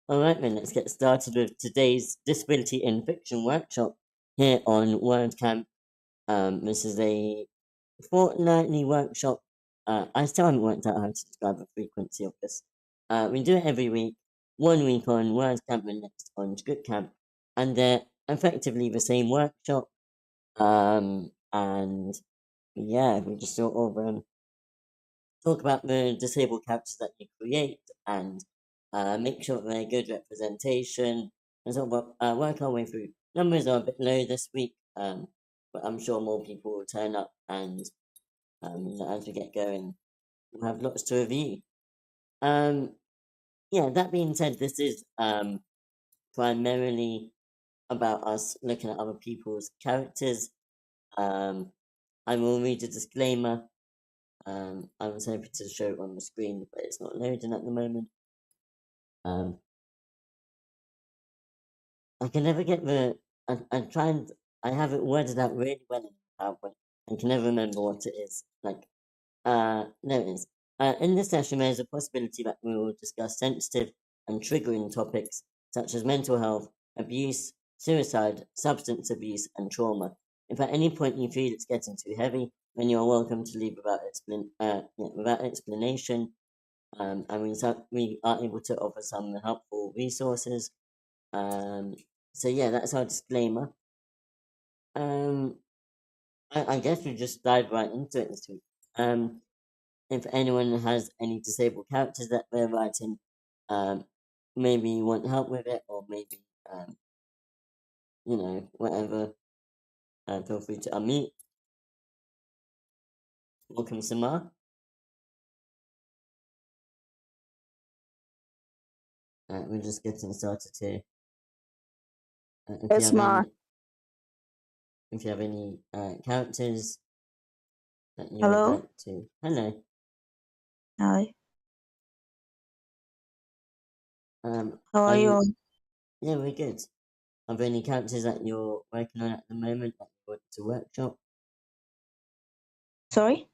Alright then, let's get started with today's Disability in Fiction workshop here on WordCamp. This is a fortnightly workshop. I still haven't worked out how to describe the frequency of this. We do it every week, 1 week on WordCamp and next on ScriptCamp, and they're effectively the same workshop. And yeah, we just sort of talk about the disabled characters that you create and make sure they're good representation and sort of work our way through. Numbers are a bit low this week, but I'm sure more people will turn up, and as we get going, we'll have lots to review. Yeah, that being said, this is primarily about us looking at other people's characters. I will read a disclaimer. I was hoping to show it on the screen, but it's not loading at the moment. I can never get I try and I have it worded out really well in PowerPoint and can never remember what it is. There it is. In this session, there's a possibility that we will discuss sensitive and triggering topics such as mental health, abuse, suicide, substance abuse, and trauma. If at any point you feel it's getting too heavy, then you are welcome to leave without explanation. And we are able to offer some helpful resources. So yeah, that's our disclaimer. I guess we just dive right into it this week. If anyone has any disabled characters that they're writing, maybe you want help with it, or maybe whatever, feel free to unmute. Welcome, Samar. We're just getting started here. Yes, Ma. If you have any characters that you Hello? would like to... Hello. Hi. How are you? Yeah, we're good. Are there any characters that you're working on at the moment that you want to workshop? Sorry?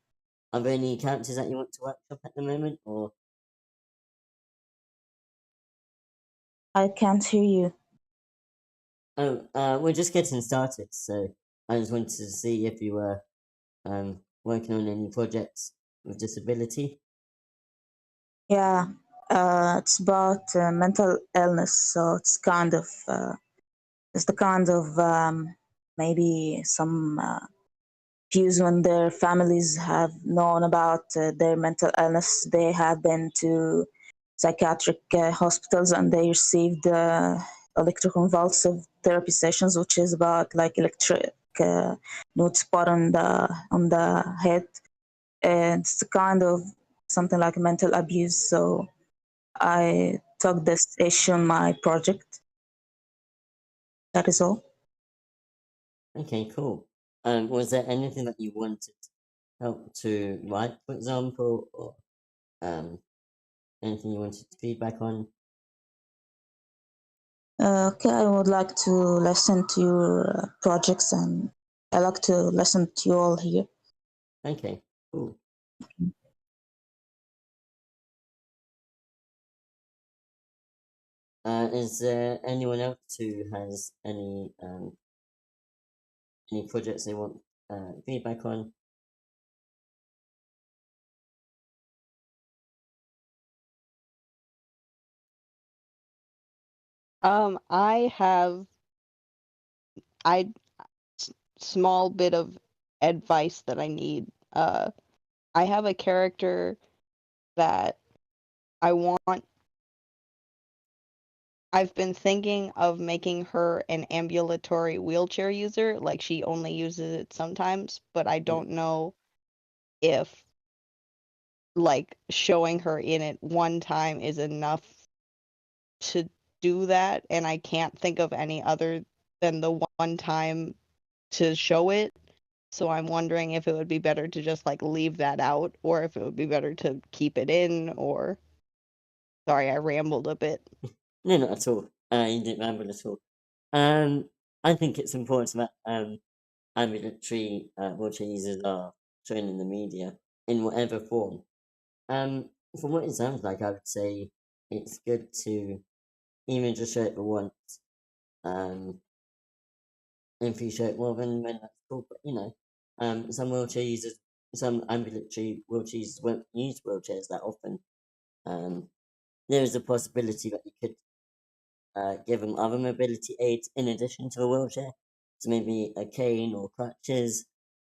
Are there any characters that you want to workshop at the moment, or? I can't hear you. Oh, we're just getting started, so I just wanted to see if you were working on any projects with disability. Yeah, it's about mental illness, so it's the kind of maybe some views when their families have known about their mental illness. They have been to psychiatric hospitals and they received electroconvulsive therapy sessions, which is about like electric node spot on the head. And it's kind of something like mental abuse. So I took this issue in my project. That is all. Okay, cool. Was there anything that you wanted help to write, for example, or anything you wanted feedback on? Okay, I would like to listen to your projects, and I like to listen to you all here. Okay, cool. Is there anyone else who has any projects they want feedback on? I have small bit of advice that I need. I have a character that I've been thinking of making her an ambulatory wheelchair user, like she only uses it sometimes, but I don't know if like showing her in it one time is enough to do that, and I can't think of any other than the one time to show it. So I'm wondering if it would be better to just like leave that out, or if it would be better to keep it in, or sorry, I rambled a bit. No, not at all. You didn't ramble at all. I think it's important that ambulatory wheelchair users are shown in the media in whatever form. From what it sounds like, I would say it's good to even just show it once. If you show it more than when, that's cool. But some wheelchair users, some ambulatory wheelchair users won't use wheelchairs that often. There is a possibility that you could give them other mobility aids in addition to a wheelchair, so maybe a cane or crutches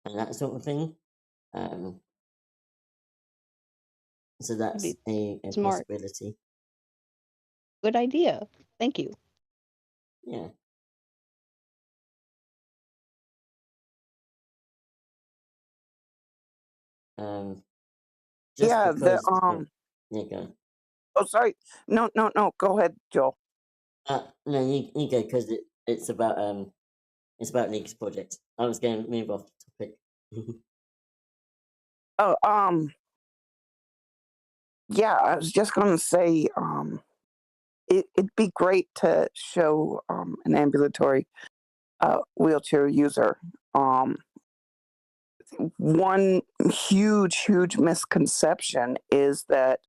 and that sort of thing. So that's Be a smart. possibility. Good idea. Thank you. Yeah. Just Yeah, because. Yeah, go on. Oh, sorry. No. Go ahead, Joel. No, you go, because it's about League's project. I was going to move off the topic. Oh, yeah, I was just gonna say, it'd be great to show an ambulatory wheelchair user. One huge misconception is that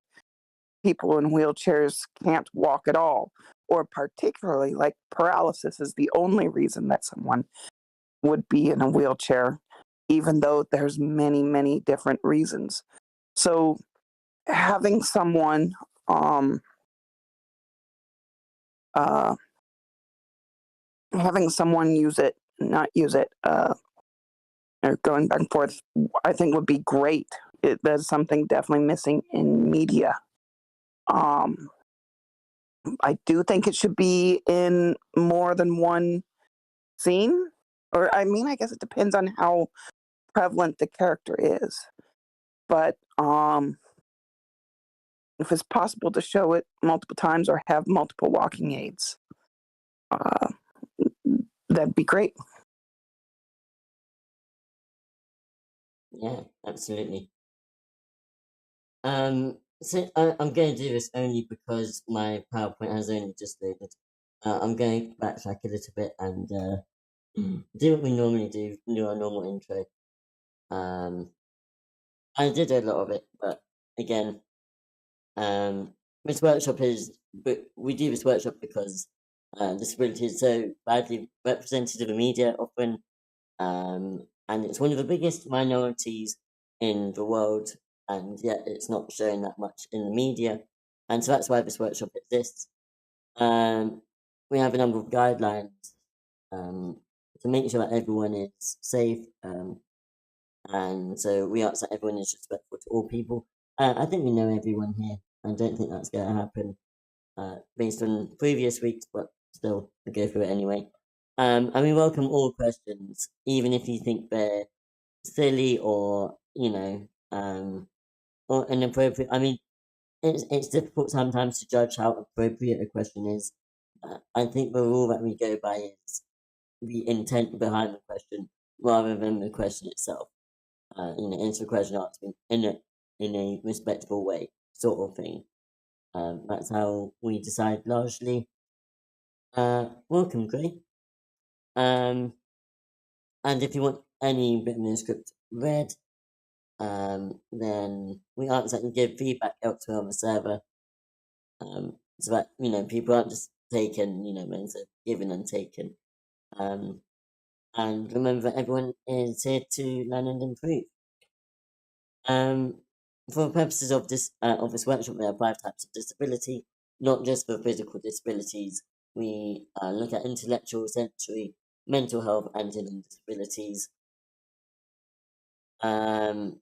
people in wheelchairs can't walk at all, or particularly like paralysis is the only reason that someone would be in a wheelchair, even though there's many different reasons. So having someone not use it, or going back and forth, I think would be great. There's something definitely missing in media. I do think it should be in more than one scene, or I mean, I guess it depends on how prevalent the character is. But if it's possible to show it multiple times or have multiple walking aids, that'd be great. Yeah, absolutely. So I'm going to do this only because my PowerPoint has only just loaded. I'm going to backtrack a little bit and do what we normally do our normal intro. I did a lot of it, but again, this workshop but we do this workshop because disability is so badly represented in the media often, and it's one of the biggest minorities in the world, and yet it's not showing that much in the media, and so that's why this workshop exists. We have a number of guidelines to make sure that everyone is safe, and so we ask that everyone is respectful to all people. I think we know everyone here. I don't think that's going to happen based on previous weeks, but still, we go through it anyway. And we welcome all questions, even if you think they're silly or or inappropriate. I mean, it's difficult sometimes to judge how appropriate a question is. I think the rule that we go by is the intent behind the question rather than the question itself. Answer the question asked in a respectful way, sort of thing. That's how we decide largely. Welcome, Gray. And if you want any written manuscript read, then we ask that you give feedback elsewhere on the server, so that people aren't just taken, when it's given and taken. And remember that everyone is here to learn and improve. For the purposes of this workshop, there are 5 types of disability, not just for physical disabilities. We look at intellectual, sensory, mental health, and hidden disabilities. Every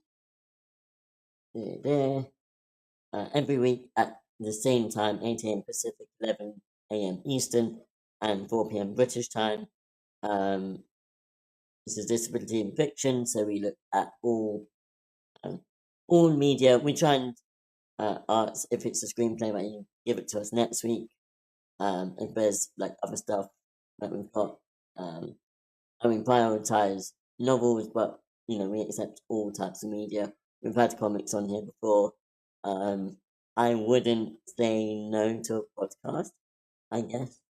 week at the same time, 8 a.m. Pacific, 11 a.m. Eastern, and 4 p.m. British time. This is disability in fiction, so we look at all media. We try and arts, if it's a screenplay, that you give it to us next week. If there's like other stuff that we've got, prioritize novels, but we accept all types of media. We've had comics on here before. I wouldn't say no to a podcast, I guess.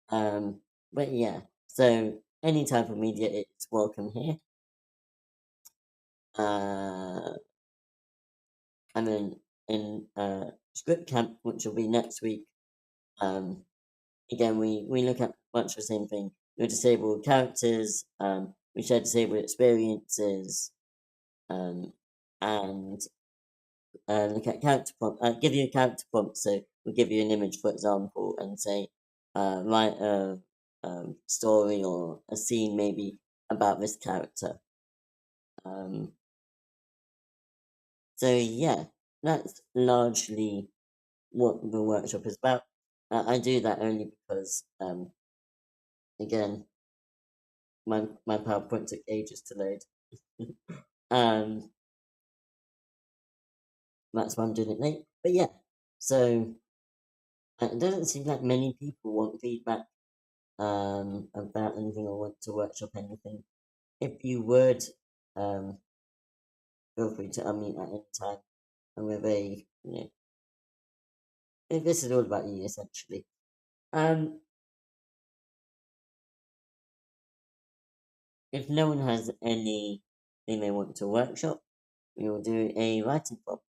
But yeah, so any type of media, it's welcome here. And then in script camp, which will be next week, again, we look at much the same thing. We disable characters, we share disabled experiences, and look at character prompt. Give you a character prompt, so we'll give you an image, for example, and say, write a story or a scene maybe about this character. So yeah, that's largely what the workshop is about. I do that only because, again, my PowerPoint took ages to load. That's why I'm doing it late. But yeah, so it doesn't seem like many people want feedback about anything or want to workshop anything. If you would, feel free to unmute at any time, and we're very, this is all about you essentially. If no one has anything they want to workshop, we will do a writing prompt.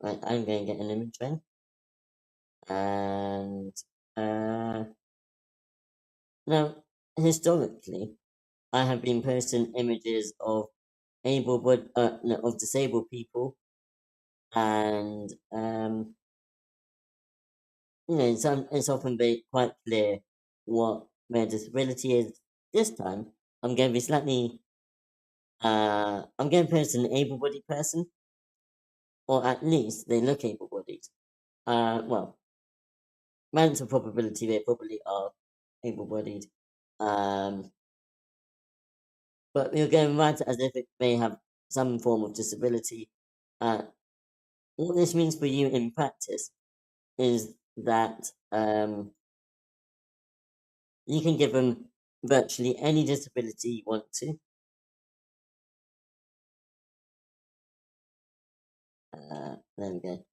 Right, I'm going to get an image then. And now, historically, I have been posting images of of disabled people, and it's often quite clear what their disability is. This time, I'm going to be slightly. I'm going to post an able-bodied person, or at least they look able-bodied. Well, mental probability they probably are able-bodied. But we're going to write it as if it may have some form of disability. What this means for you in practice is that you can give them virtually any disability you want to. There we go.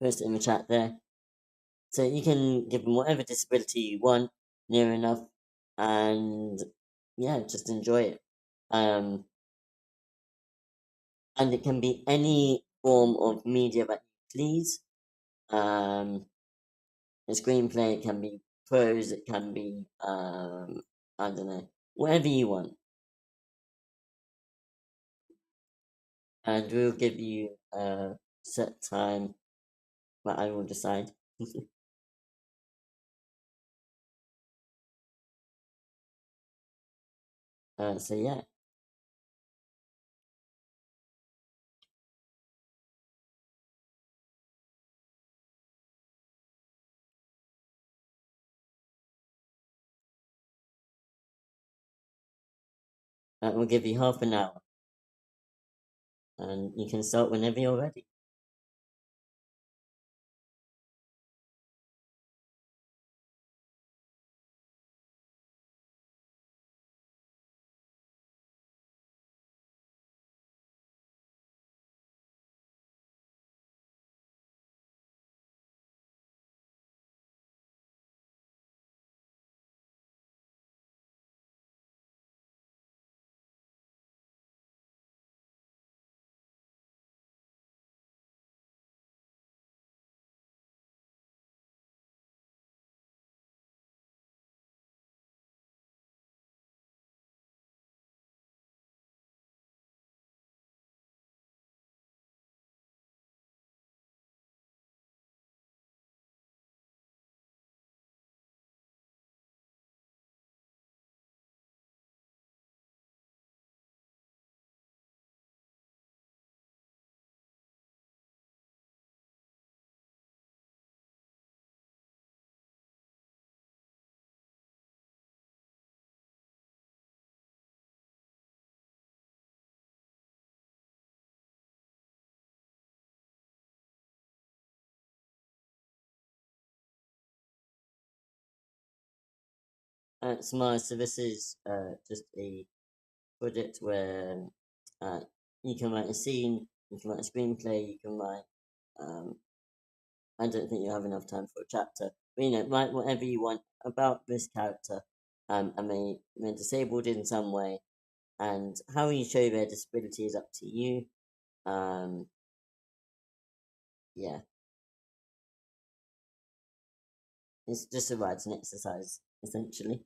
Post it in the chat there. So you can give them whatever disability you want, near enough, and yeah, just enjoy it. And it can be any form of media that you please. A screenplay, it can be prose, it can be, I don't know, whatever you want. And we'll give you a set time that I will decide. So yeah. We'll give you half an hour. And you can start whenever you're ready. Samara, so this is just a project where you can write a scene, you can write a screenplay, you can write I don't think you have enough time for a chapter. But, write whatever you want about this character, and they're disabled in some way, and how you show their disability is up to you. Yeah. It's just a writing exercise, essentially.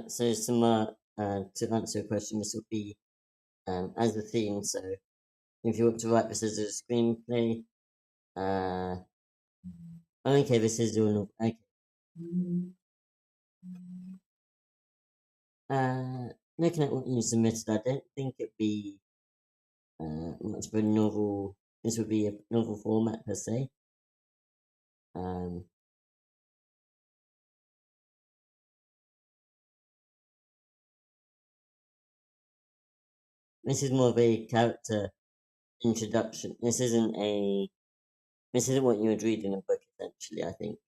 So some to answer your question, this would be as a theme. So if you want to write this as a screenplay, okay, this is doing okay. Looking at what you submitted, I don't think it'd be much of a novel. This would be a novel format per se. This is more of a character introduction. This isn't what you would read in a book, essentially, I think.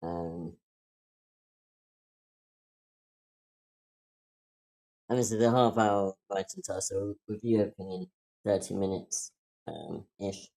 And this is a half-hour writing task, so we'll review everything in 30 minutes ish.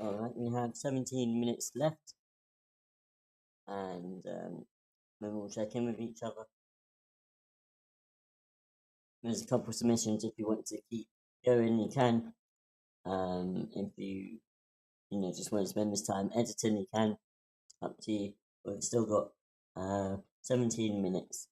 Alright, we have 17 minutes left, and then we'll check in with each other. There's a couple of submissions. If you want to keep going, you can. If you just want to spend this time editing, you can. Up to you. We've still got 17 minutes.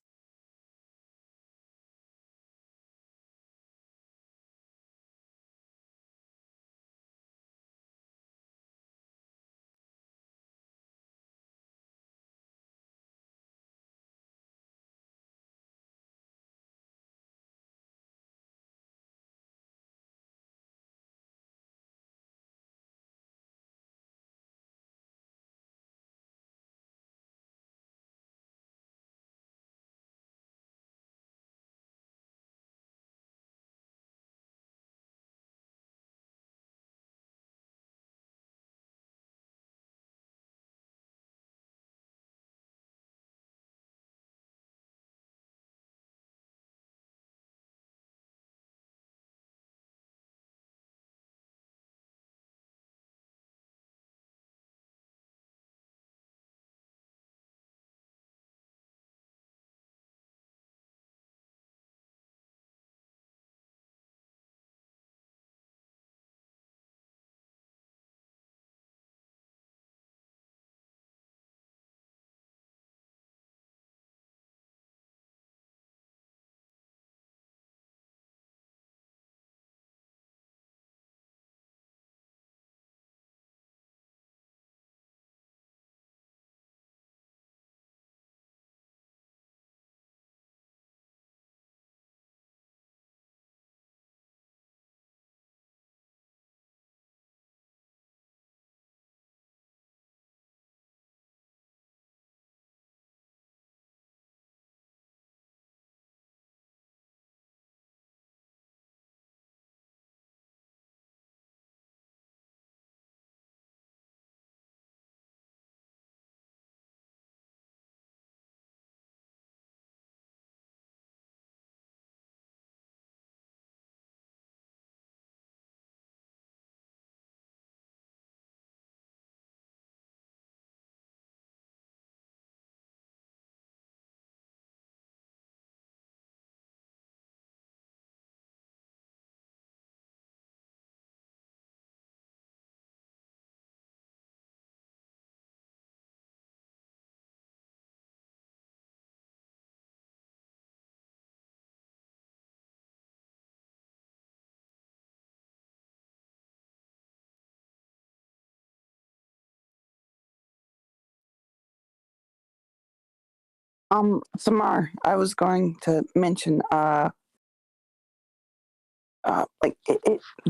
Samar, I was going to mention, like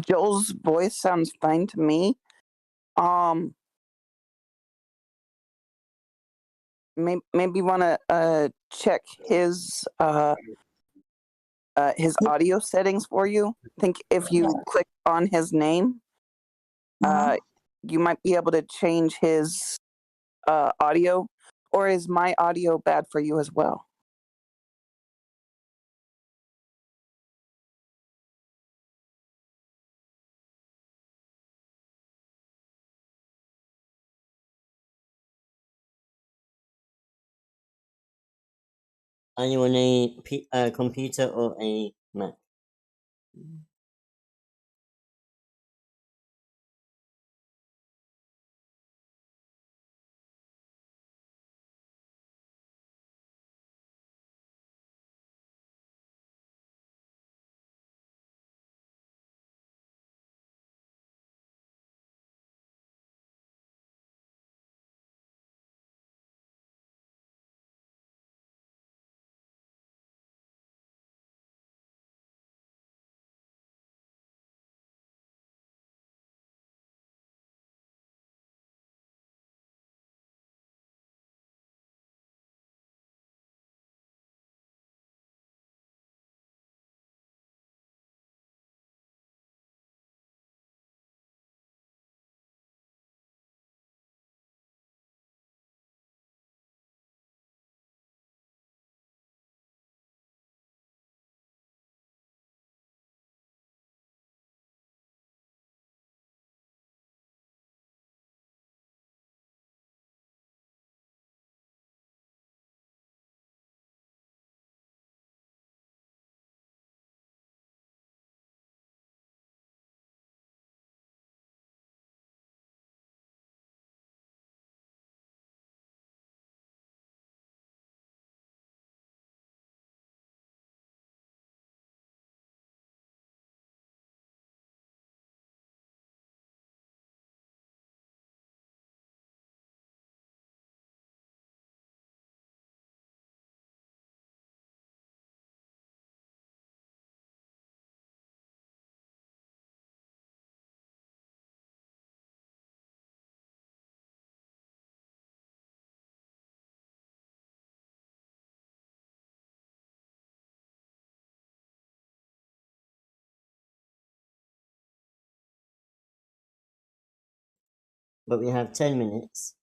Joel's voice sounds fine to me. Maybe want to check his audio settings for you. I think if you click on his name, you might be able to change his audio. Or is my audio bad for you as well? Are you on a computer or a Mac? but we have 10 minutes.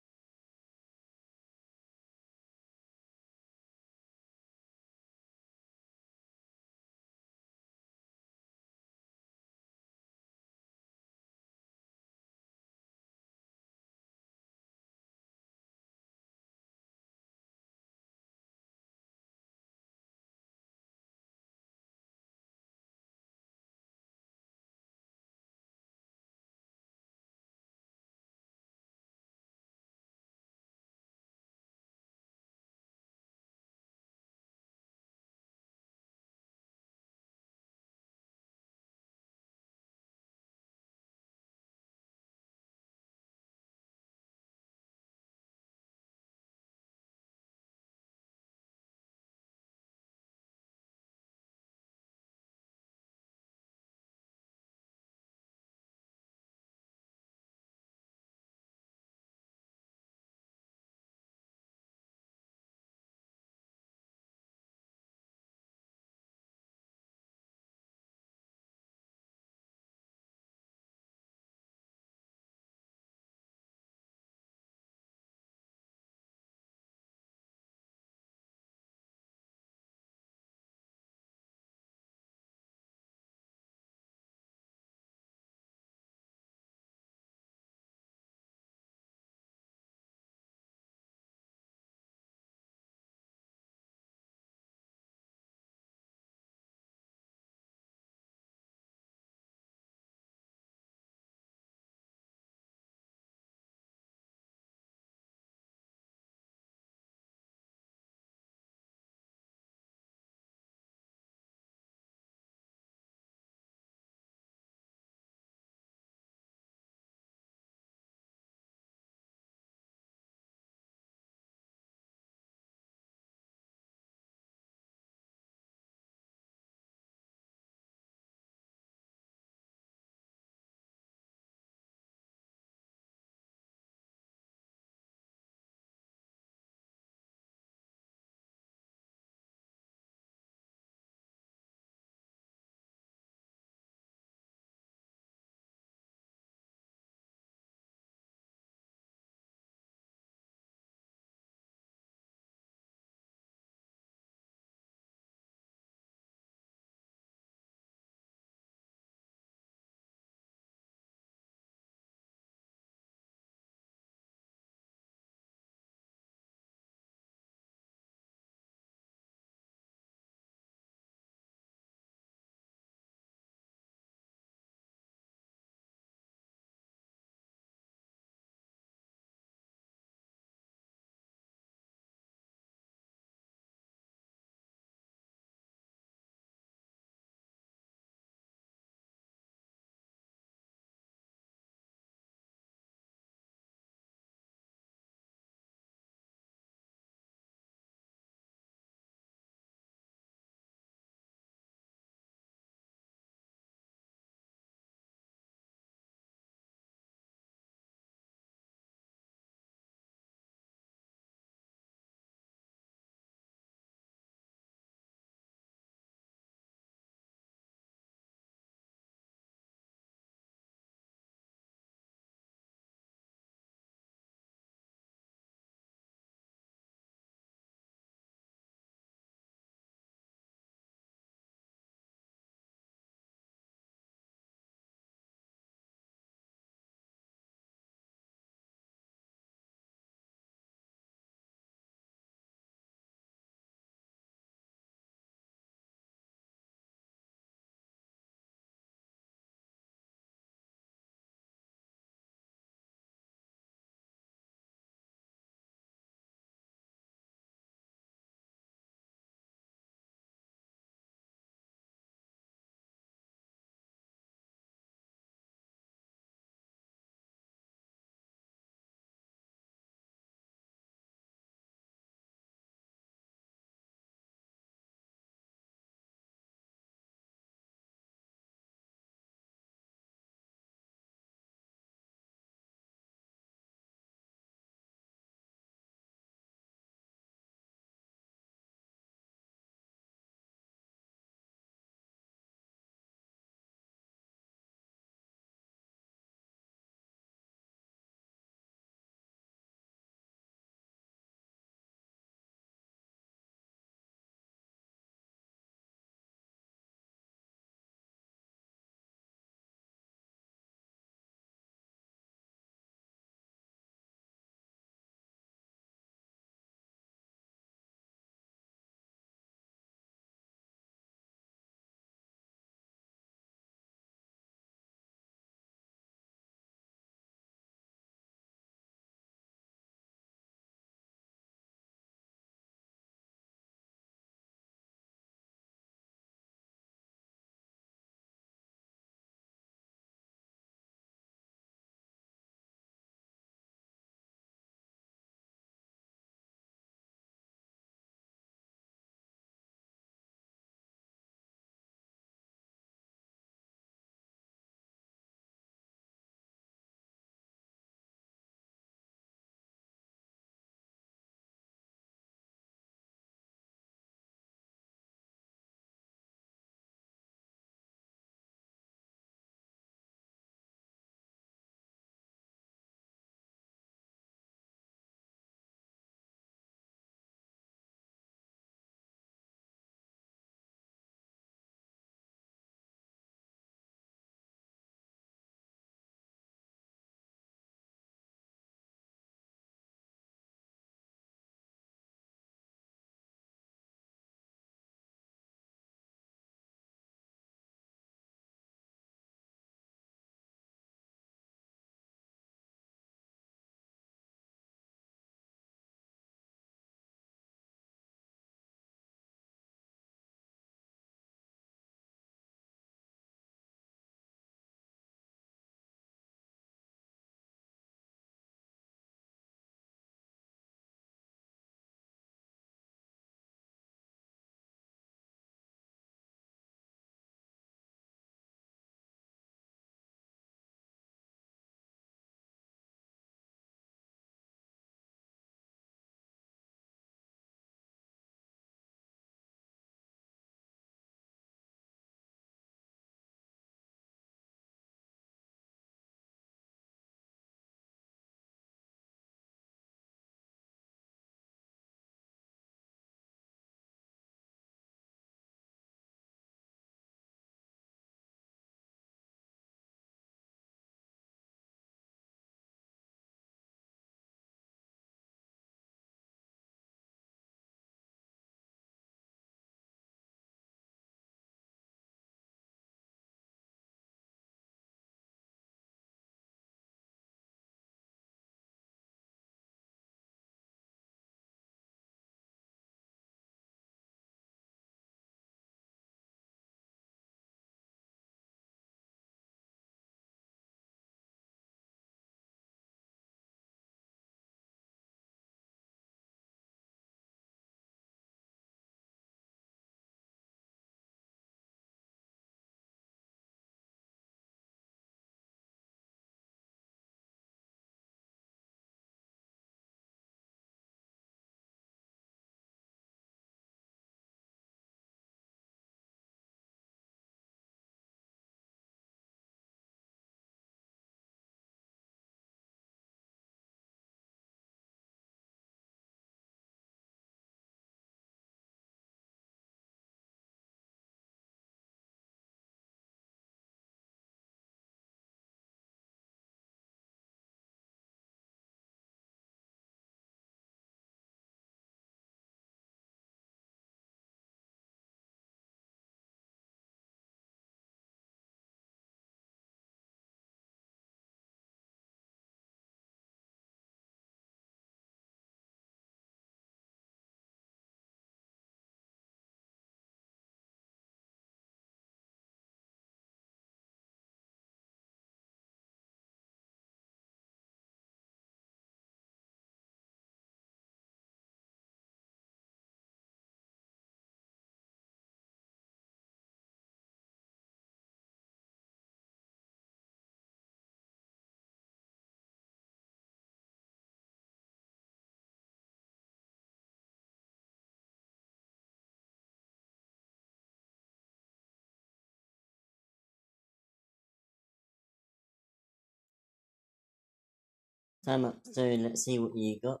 time up. So let's see what you got.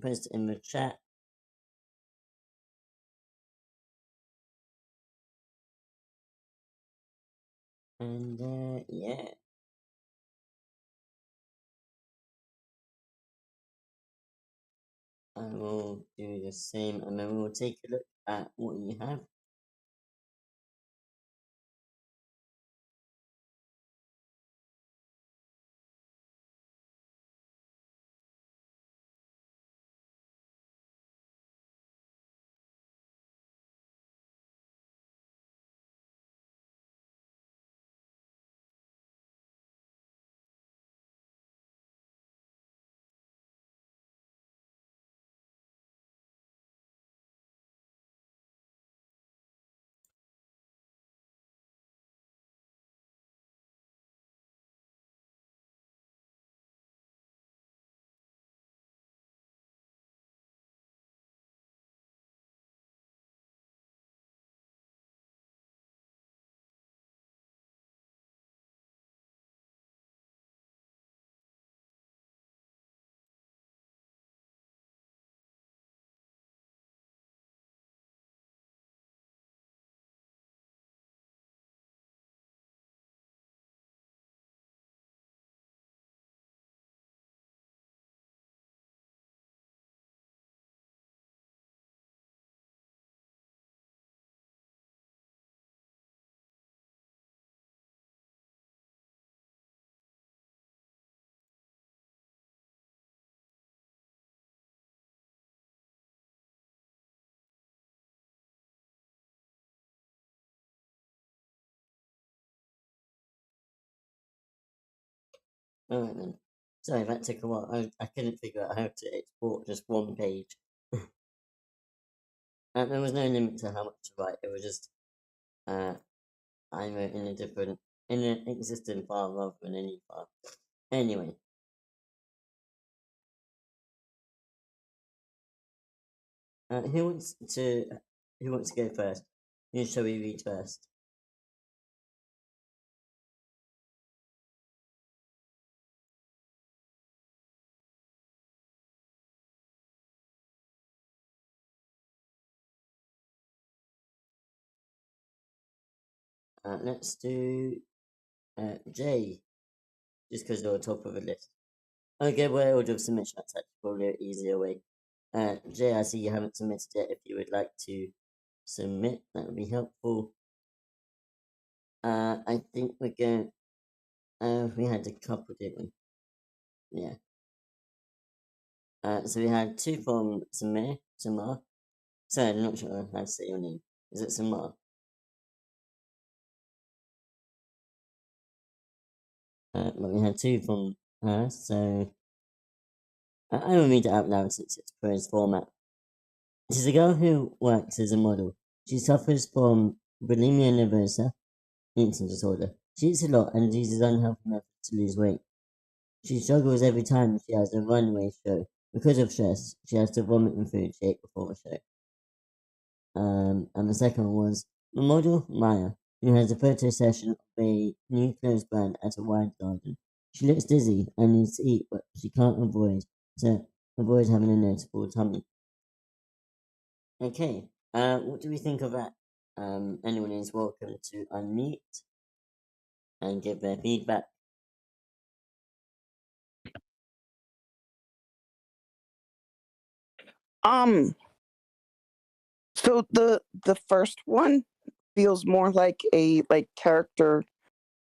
Post it in the chat. And yeah. I will do the same, and then we'll take a look at what you have. Alright then. Sorry, that took a while. I couldn't figure out how to export just one page. And there was no limit to how much to write. It was just I wrote in an existing file rather than a new file. Anyway. Who wants to go first? Who shall we read first? Let's do Jay, just because you're top of the list. Okay, well, order of submission, that's actually probably an easier way. Jay, I see you haven't submitted yet. If you would like to submit, that would be helpful. I think we're going. We had a couple, didn't we? Yeah. So we had two from Samar. Sorry, I'm not sure how to say your name. Is it Samar? But we had two from her, so I will read it out loud since it's prose format. She's a girl who works as a model. She suffers from bulimia nervosa, eating disorder. She eats a lot and uses unhealthy methods to lose weight. She struggles every time she has a runway show. Because of stress, she has to vomit the food she ate before the show. And the second one was the model, Maya, who has a photo session of a new clothes brand at a wine garden. She looks dizzy and needs to eat, but she can't avoid having a noticeable tummy. Okay, what do we think of that? Anyone is welcome to unmute and give their feedback. So the first one feels more like a character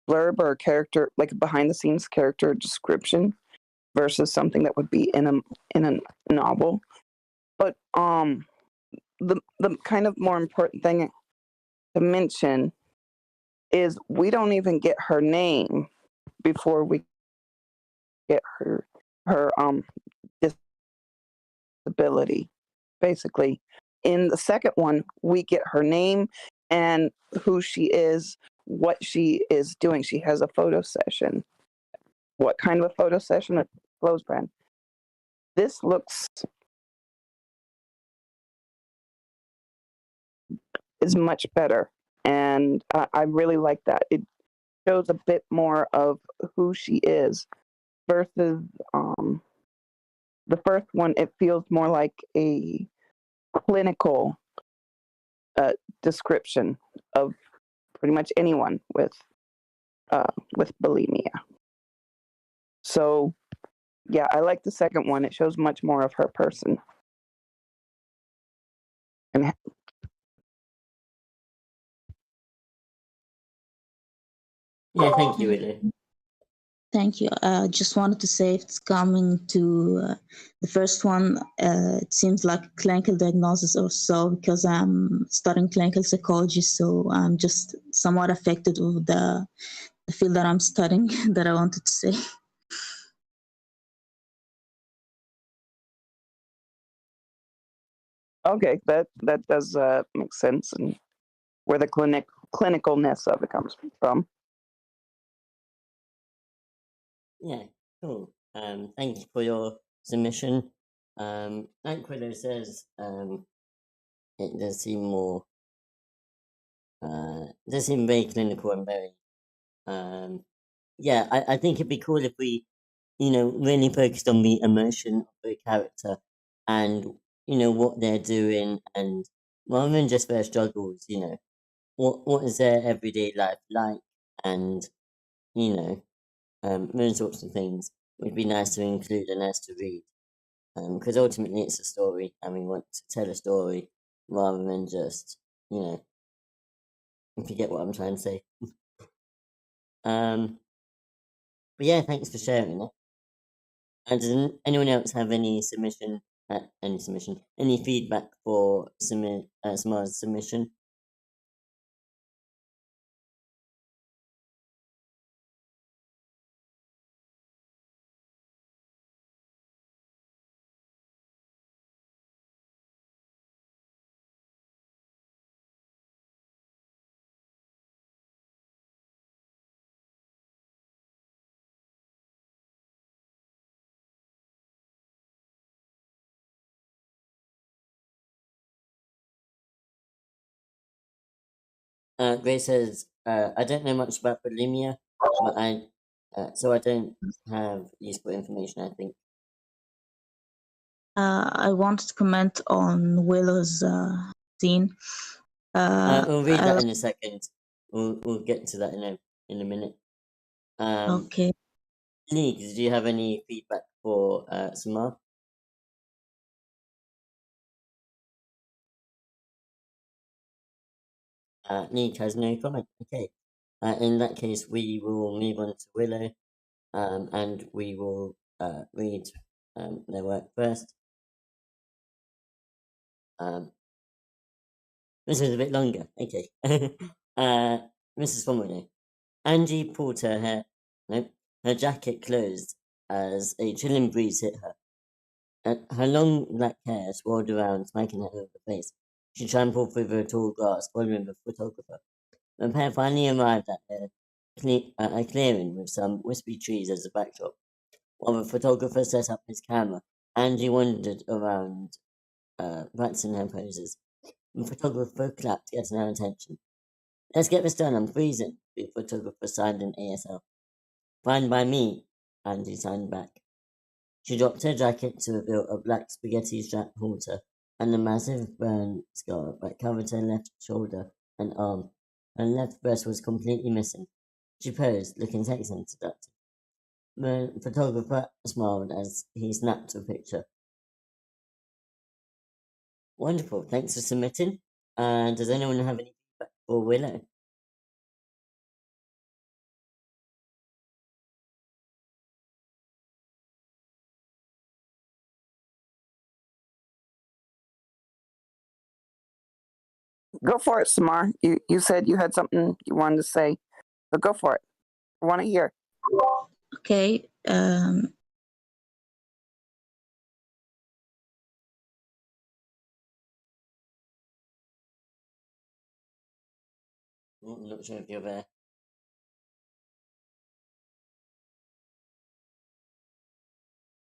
blurb or character, like a behind the scenes character description versus something that would be in a novel. But the kind of more important thing to mention is we don't even get her name before we get her disability. Basically, in the second one, we get her name and who she is, what she is doing. She has a photo session. What kind of a photo session? A clothes brand. This looks is much better, and I really like that. It shows a bit more of who she is versus the first one, it feels more like a clinical description of pretty much anyone with bulimia. So yeah, I like the second one. It shows much more of her person. And Yeah, thank you, Willow. Thank you. Just wanted to say, if it's coming to the first one, it seems like a clinical diagnosis or so, because I'm studying clinical psychology, so I'm just somewhat affected with the field that I'm studying that I wanted to say. okay, that does make sense, and where the clinicalness of it comes from. Yeah, cool. Thank you for your submission. Like Willow says, it does seem more, it does seem very clinical and very, yeah, I think it'd be cool if we, really focused on the emotion of the character and, what they're doing, and rather than just their struggles, what is their everyday life like, and, those sorts of things would be nice to include and nice to read. Because ultimately it's a story, and we want to tell a story rather than just, if you get what I'm trying to say. But yeah, thanks for sharing it. And does anyone else have any feedback for Samara's submission? Grace says, I don't know much about bulimia, but so I don't have useful information, I think. I wanted to comment on Willow's scene. We'll read I that like- in a second. We'll get to that in a minute. okay. Nick, do you have any feedback for Samar? Nick has no comment. Okay. In that case, we will move on to Willow, and we will read their work first. This is a bit longer. Okay. Mrs. Willow. Angie pulled her jacket closed as a chilling breeze hit her. Her long black hair swirled around, smacking her over the face. She trampled through the tall grass, following the photographer. The pair finally arrived at a clearing with some wispy trees as a backdrop. While the photographer set up his camera, Angie wandered around, practicing her poses. The photographer clapped, getting her attention. Let's get this done, I'm freezing, the photographer signed in ASL. Fine by me, Angie signed back. She dropped her jacket to reveal a black spaghetti-strap halter and a massive burn scar that covered her left shoulder and arm. Her left breast was completely missing. She posed, looking sexy and seductive. The photographer smiled as he snapped a picture. Wonderful, thanks for submitting. Does anyone have any feedback for Willow? Go for it, Samar. You said you had something you wanted to say, so go for it. I want to hear. Okay. I'm not sure if you're there.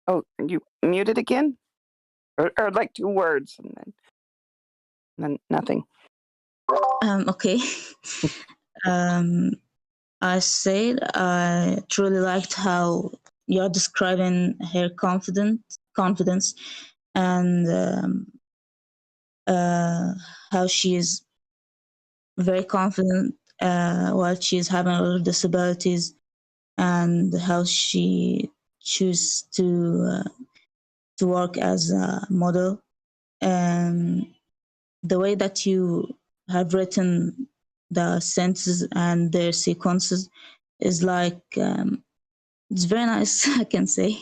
Oh, you muted again, or like 2 words and then nothing. Okay. I said I truly liked how you're describing her confidence and how she is very confident while she's having a lot of disabilities, and how she chooses to work as a model. And the way that you have written the sentences and their sequences is like it's very nice. I can say.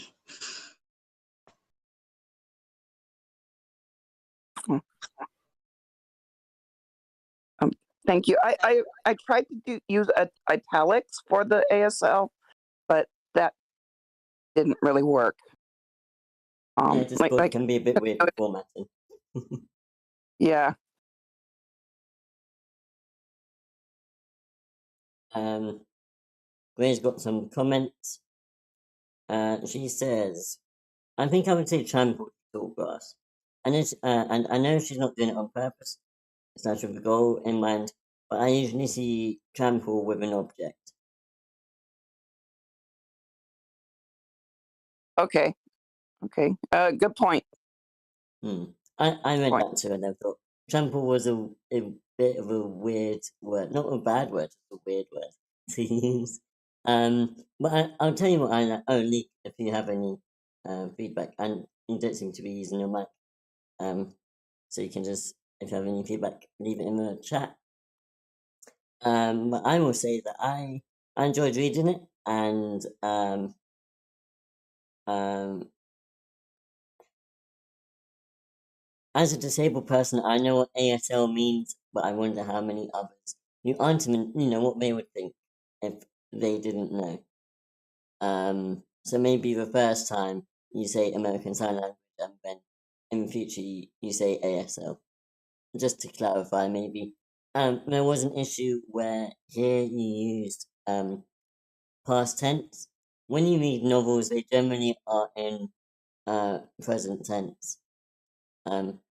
Thank you. I tried to use italics for the ASL, but that didn't really work. Yeah, Discord can be a bit weird with formatting. Yeah. Gray's got some comments. She says, I think I would say trample tall grass. And I know she's not doing it on purpose. It's not with a goal in mind, but I usually see trample with an object. Okay. Good point. I read that too, and I thought trample was a bit of a weird word, not a bad word, just a weird word to use. But I'll tell you what I like. Oh, Lee, if you have any feedback, and you don't seem to be using your mic, so you can just, if you have any feedback, leave it in the chat. But I will say that I enjoyed reading it, and as a disabled person, I know what ASL means, but I wonder how many others who aren't even, what they would think if they didn't know. So maybe the first time you say American Sign Language, and then in the future you say ASL. Just to clarify, maybe. There was an issue where here you used past tense. When you read novels, they generally are in present tense.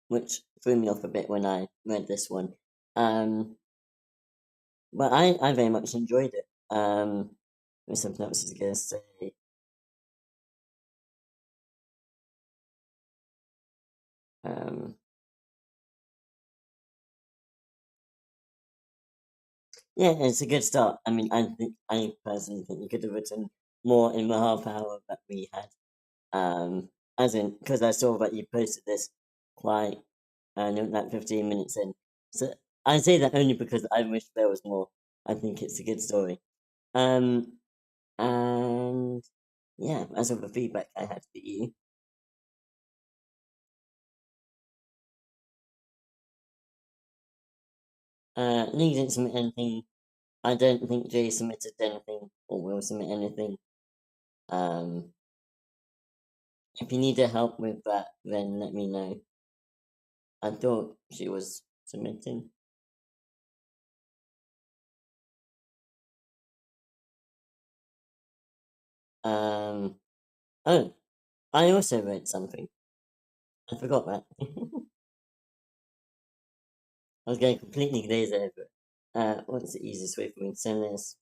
Which threw me off a bit when I read this one. But I very much enjoyed it. There's something else I was going to say. Yeah, it's a good start. I mean, I personally think you could have written more in the half hour that we had. As in, because I saw that you posted this quite, like 15 minutes in. So I say that only because I wish there was more. I think it's a good story. And yeah, that's all the feedback I had for you. Lee didn't submit anything. I don't think Jay submitted anything or will submit anything. If you need help with that, then let me know. I thought she was submitting. Oh, I also wrote something. I forgot that. I was going completely glaze over it. What's the easiest way for me to send this?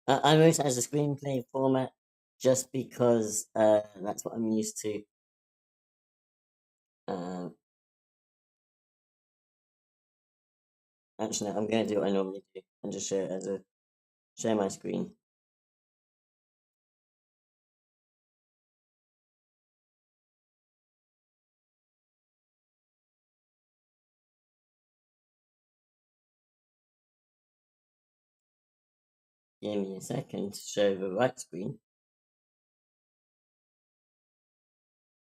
I wrote it as a screenplay format just because that's what I'm used to. Actually, I'm going to do what I normally do and just share my screen. Give me a second to show the right screen.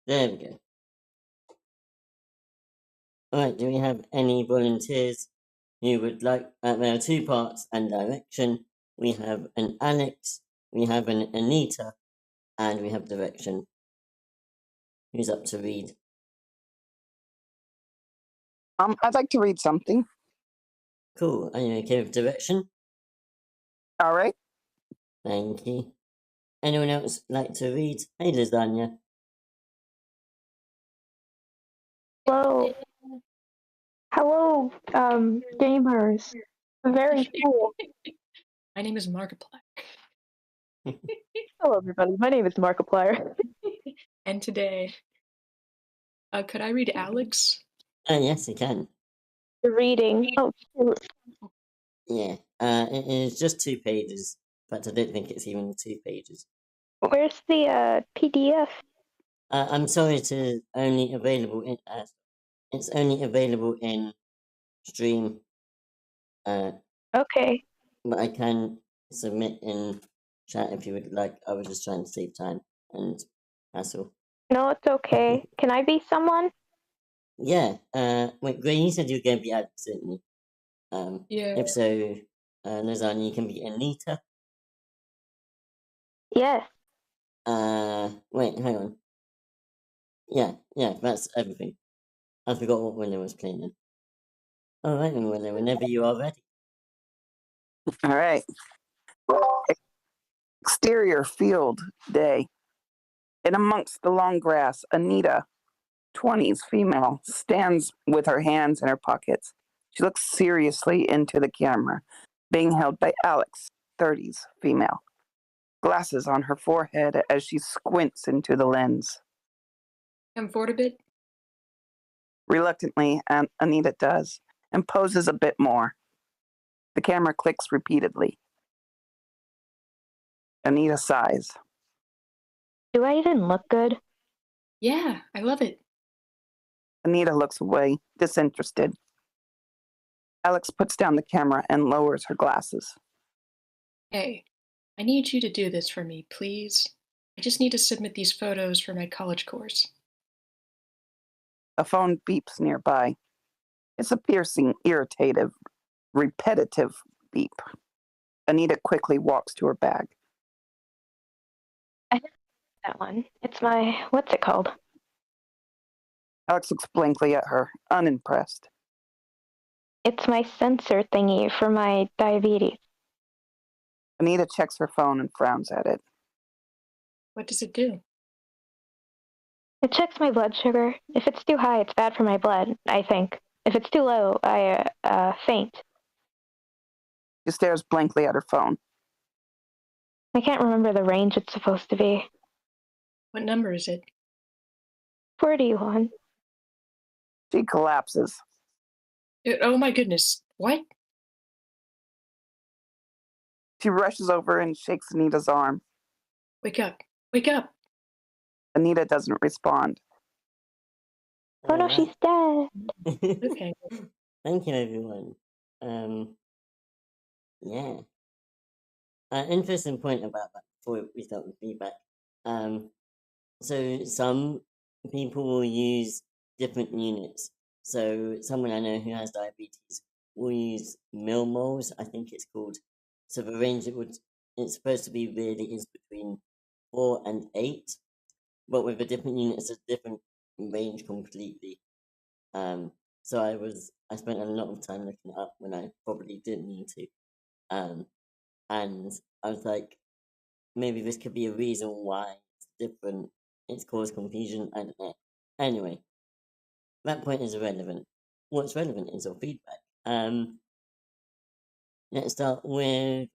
There we go. Alright, do we have any volunteers who would like... there are two parts and direction. We have an Alex, we have an Anita, and we have direction. Who's up to read? I'd like to read something. Cool. Are you okay with direction? All right. Thank you. Anyone else like to read? Hey, Lasagna. Hello. Hello, gamers. Very cool. My name is Markiplier. Hello, everybody. My name is Markiplier. And today, could I read Alex? Yes, you can. You're reading. Oh, shoot. Yeah. It is just 2 pages, but I don't think it's even 2 pages. Where's the PDF? I'm sorry, it's only available in. It's only available in Stream. Okay. But I can submit in chat if you would like. I was just trying to save time and hassle. No, it's okay. Can I be someone? Yeah. Wait, Gray, you said you were going to be Alex, didn't you? Yeah. If so, Nozani, you can be Anita. Yes. Wait, hang on. Yeah, that's everything. I forgot what Willow was playing in. All right, then, Willow, whenever you are ready. All right. Exterior field day. In amongst the long grass, Anita, 20s female, stands with her hands in her pockets. She looks seriously into the camera, being held by Alex, 30s female. Glasses on her forehead as she squints into the lens. Come forward a bit. Reluctantly, Anita does, and poses a bit more. The camera clicks repeatedly. Anita sighs. Do I even look good? Yeah, I love it. Anita looks away, disinterested. Alex puts down the camera and lowers her glasses. Hey, I need you to do this for me, please. I just need to submit these photos for my college course. A phone beeps nearby. It's a piercing, irritative, repetitive beep. Anita quickly walks to her bag. That one. It's my, what's it called? Alex looks blankly at her, unimpressed. It's my sensor thingy for my diabetes. Anita checks her phone and frowns at it. What does it do? It checks my blood sugar. If it's too high, it's bad for my blood, I think. If it's too low, I faint. She stares blankly at her phone. I can't remember the range it's supposed to be. What number is it? 41. She collapses. Oh my goodness. What? She rushes over and shakes Anita's arm. Wake up. Wake up. Anita doesn't respond. Oh no, she's dead. Okay. Thank you, everyone. Yeah. Interesting point about that before we start with feedback. So some people will use different units. So someone I know who has diabetes will use millimoles, I think it's called. So the range it's supposed to be really is between 4 and 8, but with a different unit, it's a different range completely. So I spent a lot of time looking it up when I probably didn't need to. And I was like, maybe this could be a reason why it's different. It's caused confusion. I don't know. Anyway, that point is irrelevant. What's relevant is your feedback. Let's start with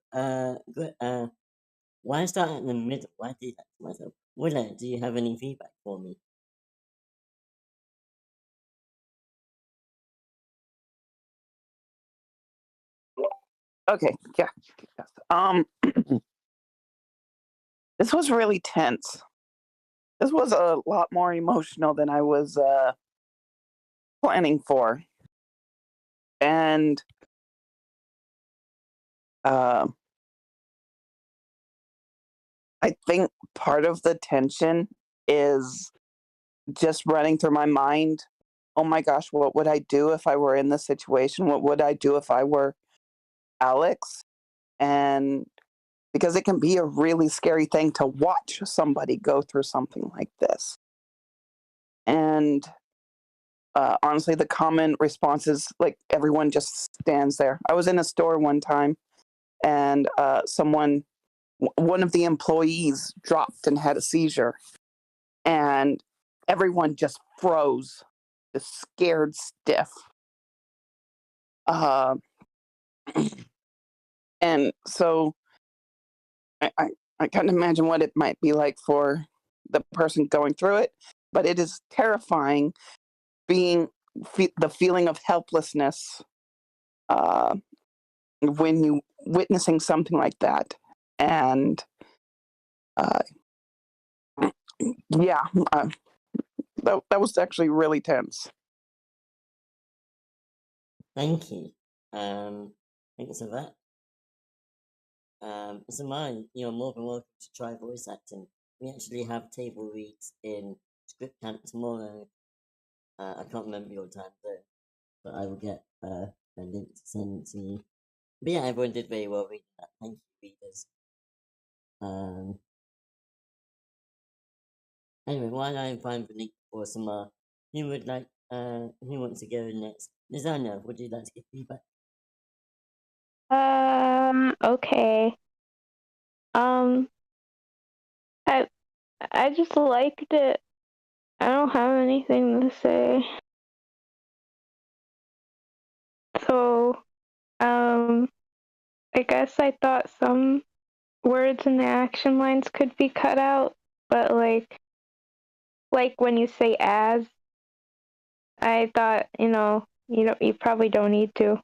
why start at the middle? Why do that to myself? Willow, do you have any feedback for me? Okay, yeah. This was really tense. This was a lot more emotional than I was planning for. And I think part of the tension is just running through my mind. Oh my gosh, what would I do if I were in this situation? What would I do if I were Alex? And because it can be a really scary thing to watch somebody go through something like this. And honestly, the common response is like everyone just stands there. I was in a store one time and one of the employees dropped and had a seizure. And everyone just froze, just scared stiff. And so I can't imagine what it might be like for the person going through it, but it is terrifying being the feeling of helplessness when you witnessing something like that. And yeah, that was actually really tense. Thank you. Thanks for that. Samara, you're more than welcome to try voice acting. We actually have table reads in script camp tomorrow. I can't remember your time though, but I will get a link to send to you. But yeah, everyone did very well reading that. Thank you, readers. Anyway, while I find the link for Samara, who wants to go next? Lizana, would you like to give feedback? Okay. I just liked it. I don't have anything to say. So, I guess I thought some words in the action lines could be cut out, but like when you say as, I thought, you probably don't need to,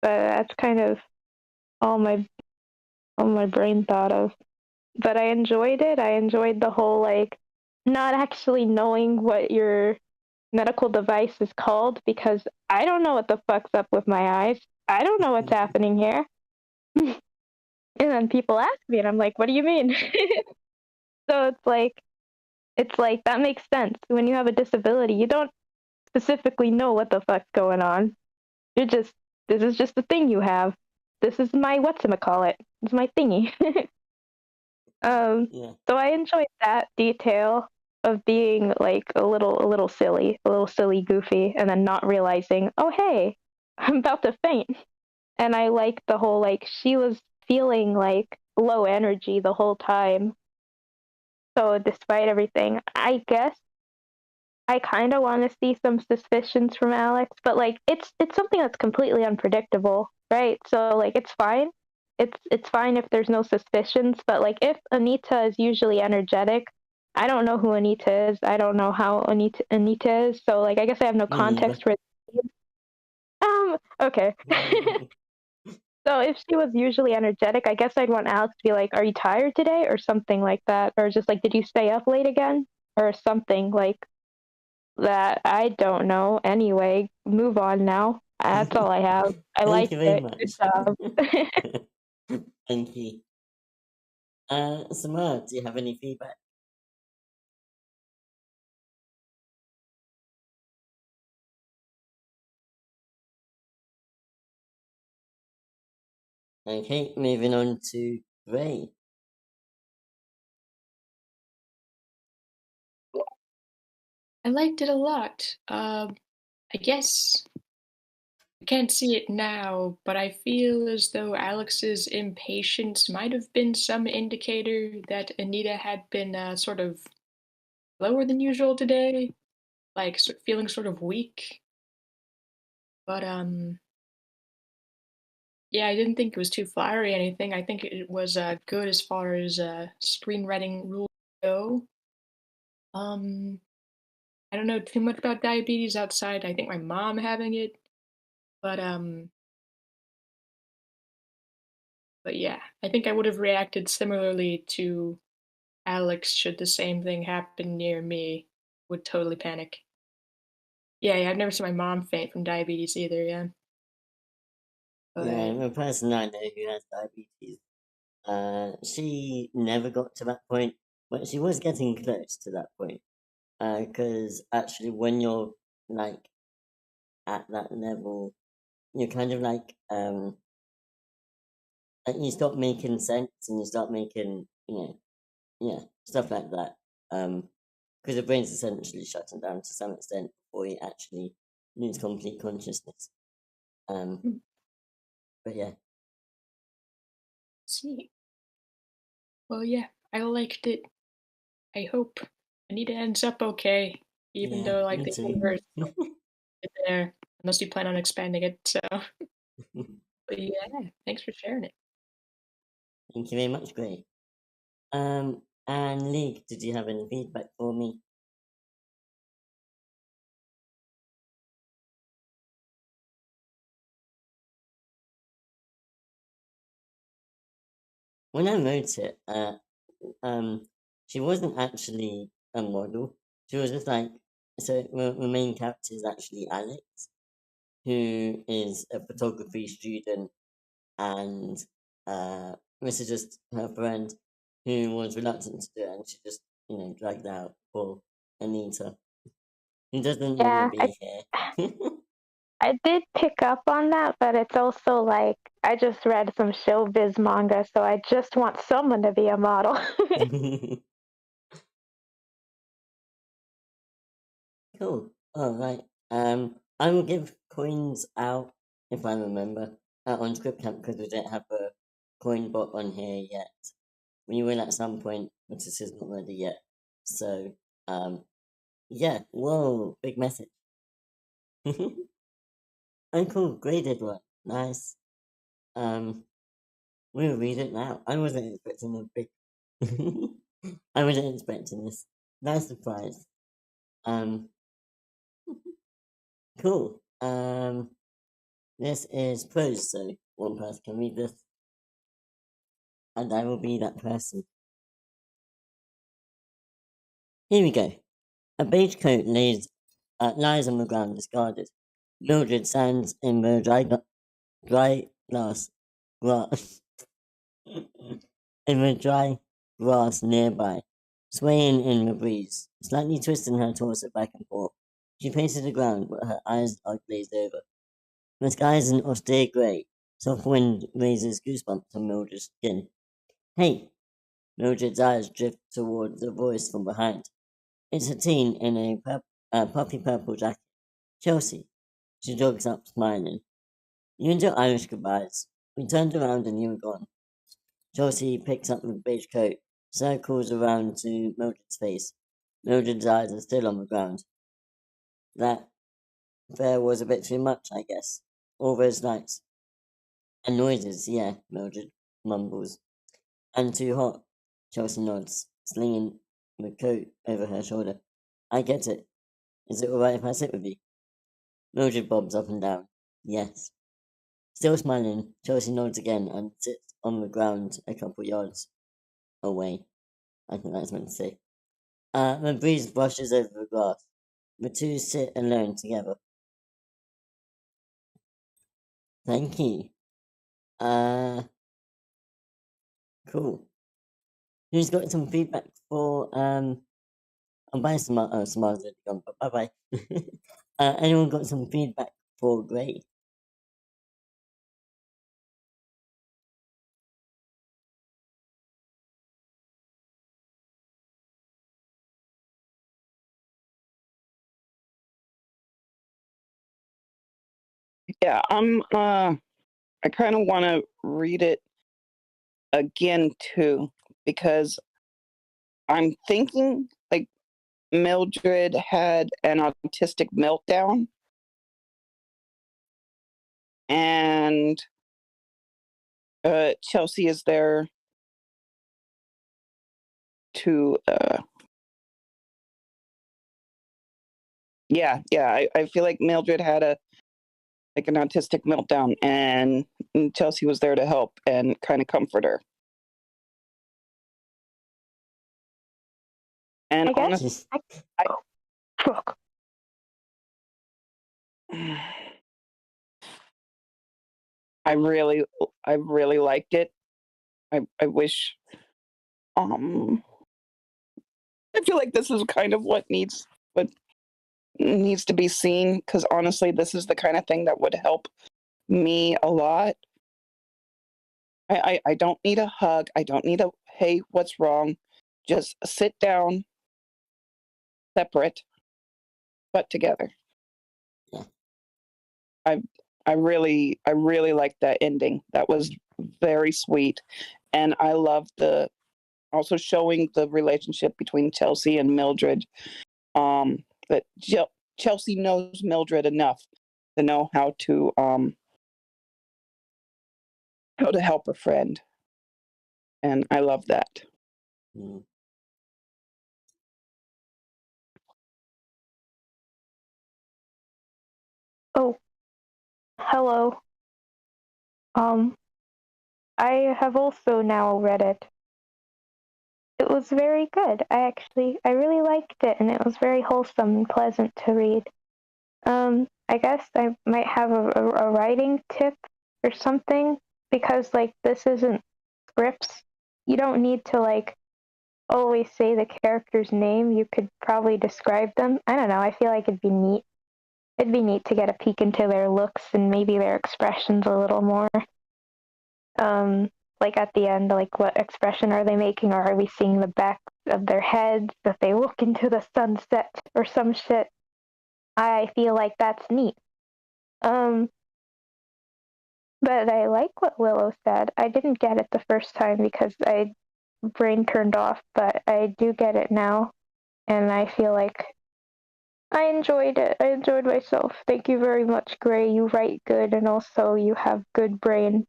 but that's kind of all my brain thought of. But I enjoyed it. I enjoyed the whole like not actually knowing what your medical device is called, because I don't know what the fuck's up with my eyes. I don't know what's happening here. And then people ask me and I'm like, what do you mean? So it's like that makes sense. When you have a disability, you don't specifically know what the fuck's going on. This is just the thing you have. This is my whatchamacallit. It's my thingy. Yeah. So I enjoyed that detail of being like a little silly, goofy, and then not realizing, oh hey, I'm about to faint. And I like the whole like she was feeling like low energy the whole time. So despite everything, I guess I kind of want to see some suspicions from Alex, but like it's something that's completely unpredictable, right? So like it's fine. It's fine if there's no suspicions, but like if Anita is usually energetic, I don't know who Anita is. I don't know how Anita is. So like I guess I have no context for okay. So if she was usually energetic, I guess I'd want Alex to be like, "Are you tired today?" or something like that, or just like, "Did you stay up late again?" or something like that. I don't know. Anyway, move on now. That's all I have. I Thank liked you very it. much. Good job. Thank you. Samara, do you have any feedback? Okay, moving on to Ray. I liked it a lot. I guess I can't see it now, but I feel as though Alex's impatience might have been some indicator that Anita had been sort of lower than usual today, like feeling sort of weak. But yeah, I didn't think it was too flowery or anything. I think it was good as far as screenwriting rules go. I don't know too much about diabetes outside I think my mom having it, but yeah, I think I would have reacted similarly to Alex should the same thing happen near me. Would totally panic. Yeah, I've never seen my mom faint from diabetes either, yeah. Yeah, But the person I know who has diabetes, she never got to that point, but she was getting close to that point. Because actually, when you're like at that level, you're kind of like you stop making sense and you start making, stuff like that. Because the brain's essentially shutting down to some extent before you actually lose complete consciousness. But yeah. see. Well, yeah, I liked it. I hope Anita ends up okay, even Yeah, though like me the too. universe is there, unless you plan on expanding it. So, but yeah, thanks for sharing it. Thank you very much, Gray. And League, did you have any feedback for me? When I wrote it, she wasn't actually a model. She was just like, so the main character is actually Alex, who is a photography student, and this is just her friend who was reluctant to do it, and she just, dragged out for Anita, who doesn't want Yeah, to be here. I did pick up on that, but it's also like I just read some showbiz manga, so I just want someone to be a model. Cool. All right. I will give coins out if I remember on ScriptCamp because we don't have a coin bot on here yet. We will at some point, but this is not ready yet. So, yeah. Whoa, big message. Oh, cool. Graded one. Nice. We'll read it now. I wasn't expecting a big. I wasn't expecting this. Nice surprise. Um, cool. This is prose, so one person can read this, and I will be that person. Here we go. A beige coat lies on the ground discarded. Mildred stands in the dry grass in the dry grass nearby, swaying in the breeze, slightly twisting her torso back and forth. She faces the ground, but her eyes are glazed over. The sky is an austere grey. Soft wind raises goosebumps on Mildred's skin. Hey! Mildred's eyes drift towards the voice from behind. It's a teen in a puffy purple jacket. Chelsea. She jogs up, smiling. You and your Irish goodbyes. We turned around and you were gone. Chelsea picks up the beige coat, circles around to Mildred's face. Mildred's eyes are still on the ground. That there was a bit too much, I guess. All those lights. And noises, yeah, Mildred mumbles. And too hot. Chelsea nods, slinging the coat over her shoulder. I get it. Is it alright if I sit with you? Mildred bobs up and down. Yes. Still smiling, Chelsea nods again and sits on the ground a couple yards away. I think that's meant to say. The breeze brushes over the grass. The two sit alone together. Thank you. Cool. Who's got some feedback for I'm buying Samar's already gone, but bye bye. Anyone got some feedback for Gray? Yeah, I kind of want to read it again too, because I'm thinking like Mildred had an autistic meltdown, and Chelsea is there to I feel like Mildred had an autistic meltdown, and Chelsea was there to help and kind of comfort her. And I guess. honestly, Fuck. I really liked it. I wish I feel like this is kind of what needs to be seen, because honestly, this is the kind of thing that would help me a lot. I don't need a hug. I don't need a hey, what's wrong? Just sit down, separate, but together. Yeah. I really liked that ending. That was very sweet. And I love the also showing the relationship between Chelsea and Mildred. That Chelsea knows Mildred enough to know how to help a friend. And I love that. Mm. Oh, hello. I have also now read it. It was very good. I really liked it, and it was very wholesome and pleasant to read. I guess I might have a writing tip or something, because like this isn't scripts. You don't need to like always say the character's name. You could probably describe them. I don't know. I feel like it'd be neat. It'd be neat to get a peek into their looks and maybe their expressions a little more. Like at the end, like what expression are they making, or are we seeing the back of their heads that they look into the sunset or some shit? I feel like that's neat. Um, but I like what Willow said. I didn't get it the first time because I brain turned off, but I do get it now, and I feel like I enjoyed it. I enjoyed myself. Thank you very much, Gray. You write good, and also you have good brain.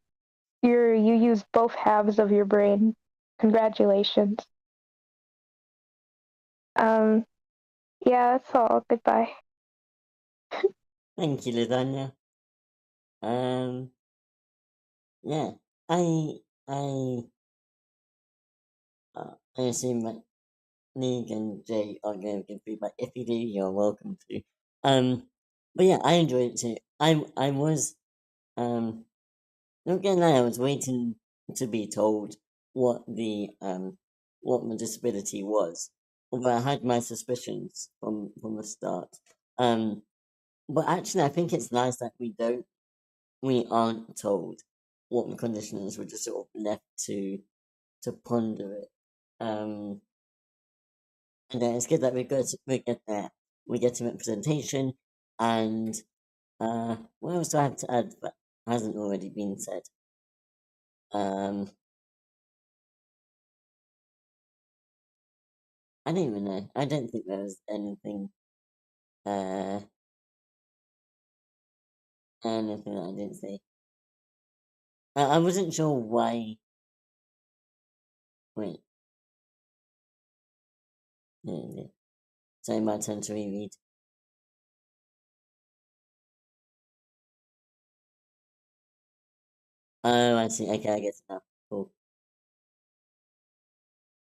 You use both halves of your brain. Congratulations. Um, yeah, that's all. Goodbye. Thank you, Lasagna. Yeah, I, I, I assume that League and Jay are going to give feedback. If you do, you're welcome to. But yeah, I enjoyed it too. I was, not gonna lie, I was waiting to be told what what my disability was. Although I had my suspicions from the start. But actually, I think it's nice that we aren't told what the condition is. We're just sort of left to ponder it. And then it's good that we get some representation, and what else do I have to add that hasn't already been said? I don't even know. I don't think there was anything anything that I didn't say. I wasn't sure why. Wait. No. Sorry, my turn to reread. Oh, I see. Okay, I get it now. Cool.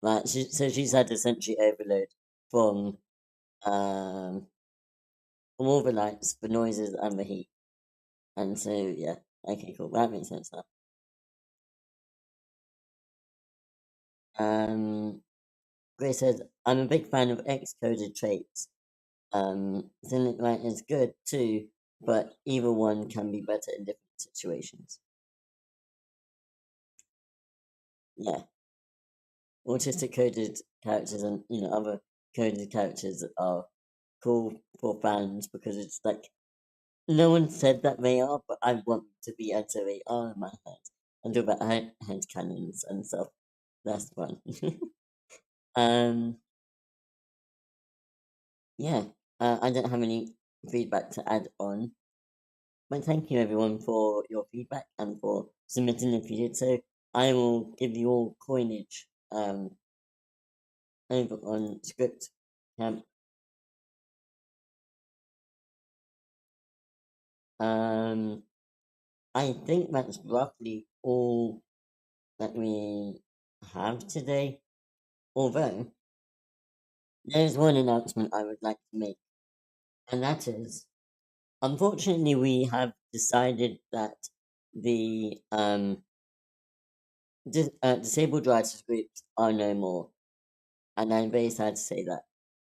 Right, so she's had essentially overload from um from all the lights, the noises, and the heat. And so yeah, okay, cool. That makes sense now. Grace says, I'm a big fan of X-coded traits. Cynic Light is good too, but either one can be better in different situations. Yeah. Autistic coded characters and other coded characters are cool for fans because it's like no one said that they are, but I want to be as they are in my head and do about head cannons and stuff. That's fun. Yeah. I don't have any feedback to add on, but thank you everyone for your feedback and for submitting if you did so. I will give you all coinage over on script camp. I think that's roughly all that we have today. Although there's one announcement I would like to make, and that is, unfortunately, we have decided that the disabled writers groups are no more, and I'm very sad to say that.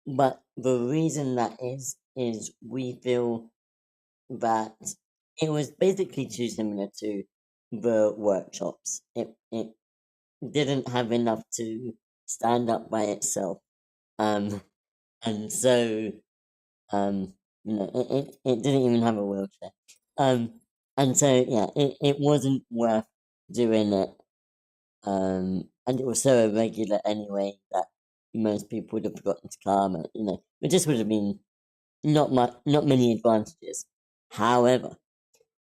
But the reason that is we feel that it was basically too similar to the workshops. It didn't have enough to stand up by itself. And so it didn't even have a wheelchair. And so yeah, it wasn't worth doing it. And it was so irregular anyway that most people would have forgotten to come. It just would have been not many advantages. However,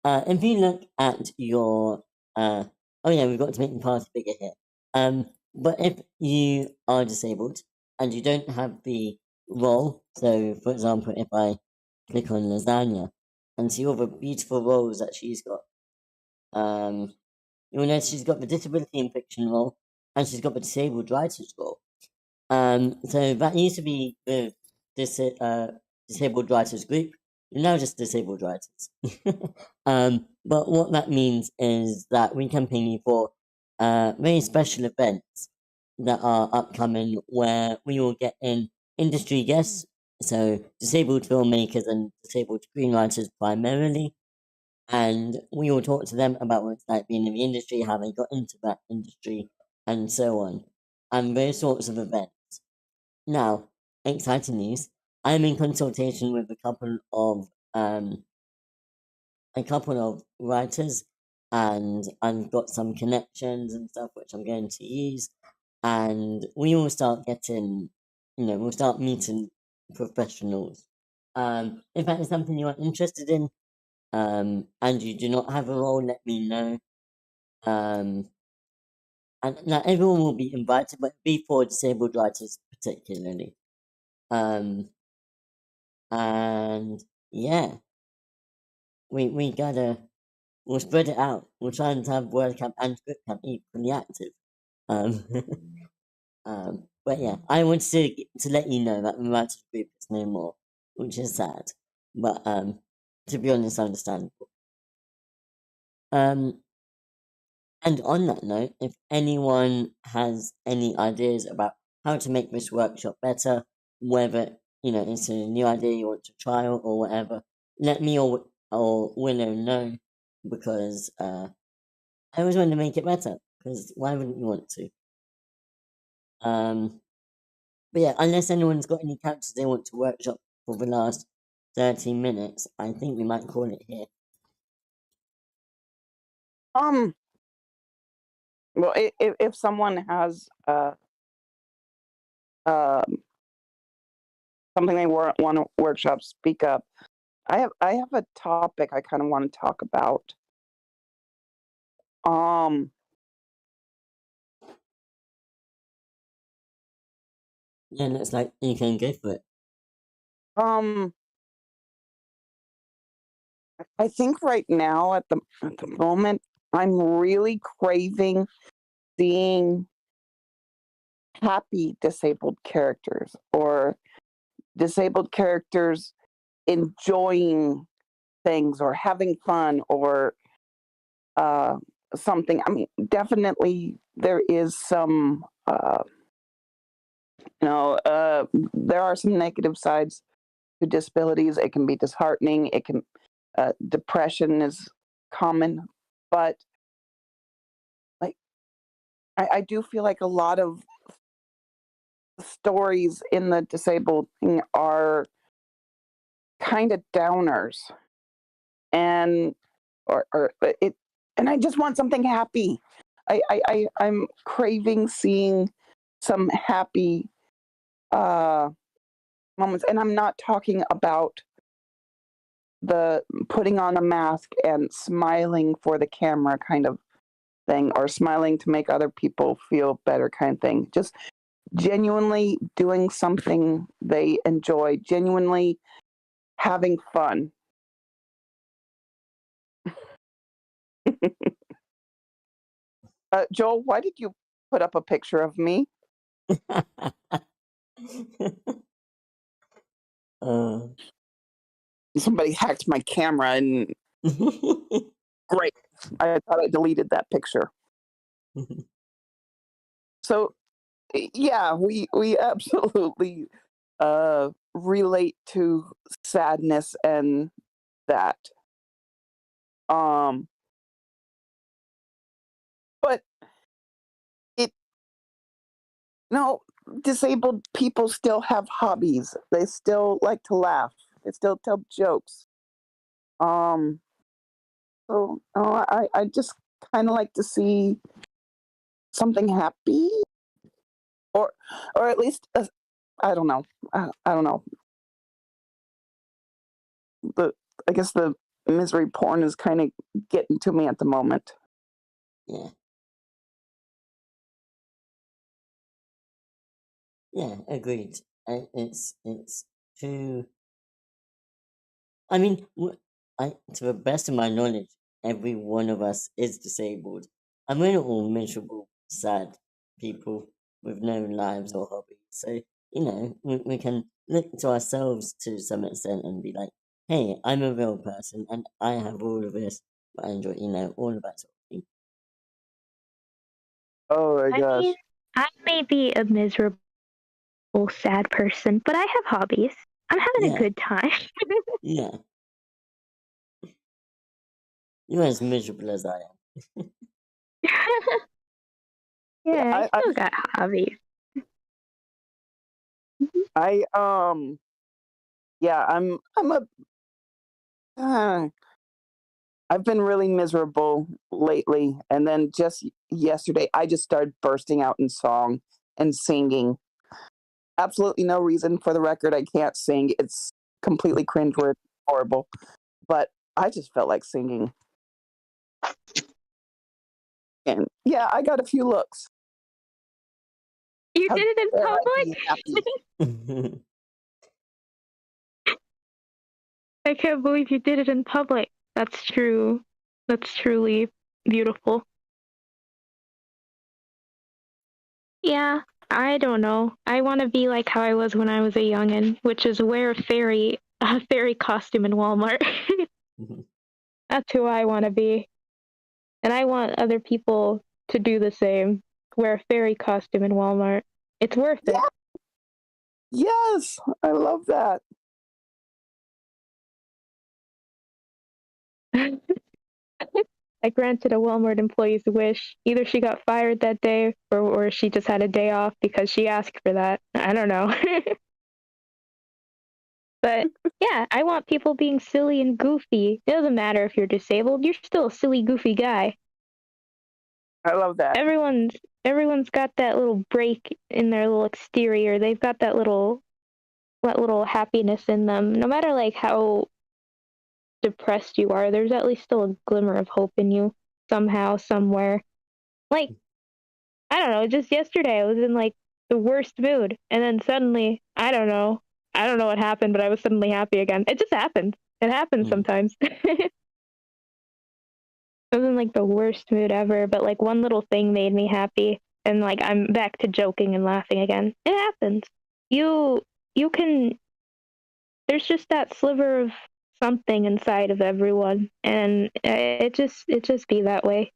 if you look at your oh yeah, we've got to make the party bigger here. but if you are disabled and you don't have the role, so for example, if I click on lasagna and see all the beautiful roles that she's got, you'll notice she's got the disability in fiction role and she's got the disabled writers role. So that used to be the disabled writers group. Now just disabled writers. But what that means is that we campaign you for very special events that are upcoming where we will get in industry guests, so disabled filmmakers and disabled screenwriters primarily, and we will talk to them about what it's like being in the industry, how they got into that industry, and so on, and those sorts of events. Now, exciting news. I'm in consultation with a couple of writers, and I've got some connections and stuff which I'm going to use, and we will start getting, we'll start meeting professionals. If that is something you are interested in, and you do not have a role, let me know. And now everyone will be invited, but be for disabled writers particularly. And yeah, we'll spread it out. We'll try and have WordCamp and ScriptCamp equally active. But yeah, I wanted to let you know that the writers group is no more, which is sad, but to be honest, understandable. And on that note, if anyone has any ideas about how to make this workshop better, whether it's a new idea you want to trial or whatever, let me or Willow know, because I always want to make it better. Because why wouldn't you want to? But yeah, unless anyone's got any characters they want to workshop for the last 30 minutes, I think we might call it here. Well, if someone has something they want to workshop, speak up. I have a topic I kind of want to talk about. Yeah, looks like you can go for it. I think right now at the moment I'm really craving seeing happy disabled characters, or disabled characters enjoying things or having fun, or something. I mean, definitely there is some there are some negative sides to disabilities. It can be disheartening. It can depression is common, but like I do feel like a lot of stories in the disabled thing are kind of downers, and or it, and I just want something happy. I'm craving seeing some happy moments, and I'm not talking about the putting on a mask and smiling for the camera kind of thing, or smiling to make other people feel better kind of thing. Just genuinely doing something they enjoy, genuinely having fun. Joel, why did you put up a picture of me? Somebody hacked my camera, and great. I thought I deleted that picture. So yeah, we absolutely relate to sadness and that. But disabled people still have hobbies. They still like to laugh. They still tell jokes. So I just kind of like to see something happy, or at least I don't know. I don't know. I guess the misery porn is kind of getting to me at the moment. Yeah. Yeah, agreed. It's too. I mean, to the best of my knowledge, every one of us is disabled, and we're not all miserable, sad people with no lives or hobbies. So we can look to ourselves to some extent and be like, "Hey, I'm a real person, and I have all of this, but I enjoy, all of that sort of thing." Oh my I gosh. mean, I may be a miserable, sad person, but I have hobbies. I'm having a Yeah, good time. yeah. You're as miserable as I am. Yeah, I I still got hobbies. I yeah, I'm a I've been really miserable lately, and then just yesterday I just started bursting out in song and singing. Absolutely no reason, for the record. I can't sing. It's completely cringeworthy, horrible. But I just felt like singing. And yeah, I got a few looks. You How did it in dare I be public? happy? I can't believe you did it in public. That's true. That's truly beautiful. Yeah, I don't know. I want to be like how I was when I was a youngin', which is wear a fairy costume in Walmart. That's who I want to be. And I want other people to do the same. Wear a fairy costume in Walmart. It's worth Yeah, yes, I love that. it. I granted a Walmart employee's wish. Either she got fired that day or she just had a day off because she asked for that. I don't know. But yeah, I want people being silly and goofy. It doesn't matter if you're disabled, you're still a silly, goofy guy. I love that. Everyone's got that little break in their little exterior. They've got that little happiness in them. No matter like how depressed you are, there's at least still a glimmer of hope in you somehow, somewhere. Like, I don't know, just yesterday I was in like the worst mood and then suddenly, I don't know. I don't know what happened, but I was suddenly happy again. It just happened. It happens sometimes. I was in like the worst mood ever, but like one little thing made me happy and like I'm back to joking and laughing again. It happens. You you can there's just that sliver of something inside of everyone and it just be that way.